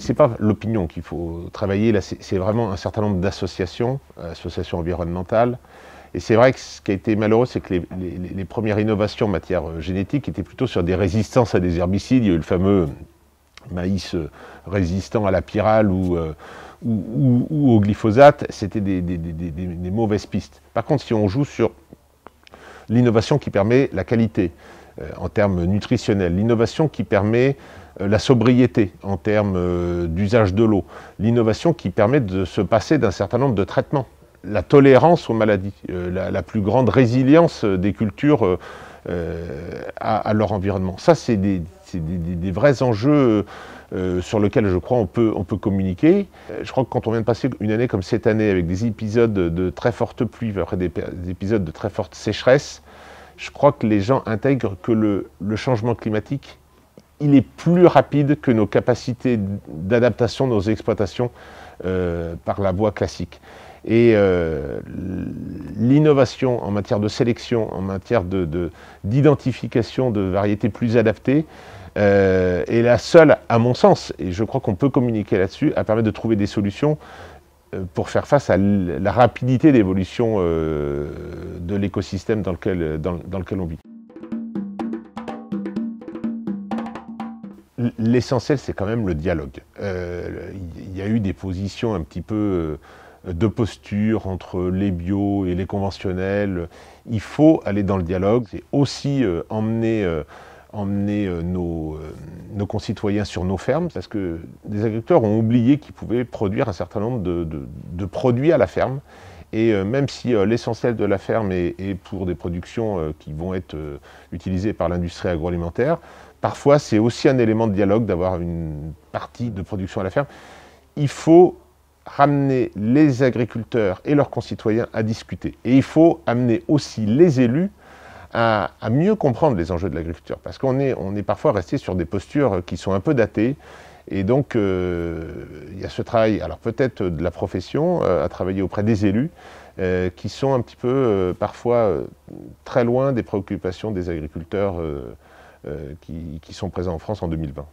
c'est pas l'opinion qu'il faut travailler, là c'est vraiment un certain nombre d'associations, associations environnementales. Et c'est vrai que ce qui a été malheureux, c'est que les premières innovations en matière génétique étaient plutôt sur des résistances à des herbicides. Il y a eu le fameux maïs résistant à la pyrale ou au glyphosate. C'était des mauvaises pistes. Par contre, si on joue sur l'innovation qui permet la qualité en termes nutritionnels, l'innovation qui permet la sobriété en termes d'usage de l'eau, l'innovation qui permet de se passer d'un certain nombre de traitements, la tolérance aux maladies, la plus grande résilience des cultures à leur environnement. Ça, c'est des vrais enjeux sur lesquels je crois on peut communiquer. Je crois que quand on vient de passer une année comme cette année, avec des épisodes de très fortes pluies, après des épisodes de très forte sécheresse, je crois que les gens intègrent que le changement climatique, il est plus rapide que nos capacités d'adaptation, nos exploitations par la voie classique. Et l'innovation en matière de sélection, en matière d'identification de variétés plus adaptées, est la seule, à mon sens, et je crois qu'on peut communiquer là-dessus, à permettre de trouver des solutions pour faire face à la rapidité d'évolution de l'écosystème dans lequel on vit. L'essentiel, c'est quand même le dialogue. Il y a eu des positions un petit peu de posture entre les bio et les conventionnels. Il faut aller dans le dialogue. C'est aussi emmener nos concitoyens sur nos fermes, parce que des agriculteurs ont oublié qu'ils pouvaient produire un certain nombre de produits à la ferme. Et même si l'essentiel de la ferme est pour des productions qui vont être utilisées par l'industrie agroalimentaire, parfois c'est aussi un élément de dialogue d'avoir une partie de production à la ferme. Il faut ramener les agriculteurs et leurs concitoyens à discuter. Et il faut amener aussi les élus à mieux comprendre les enjeux de l'agriculture. Parce qu'on est parfois resté sur des postures qui sont un peu datées. Et donc, il y a ce travail, alors peut-être de la profession, à travailler auprès des élus, qui sont un petit peu, parfois, très loin des préoccupations des agriculteurs qui sont présents en France en 2020.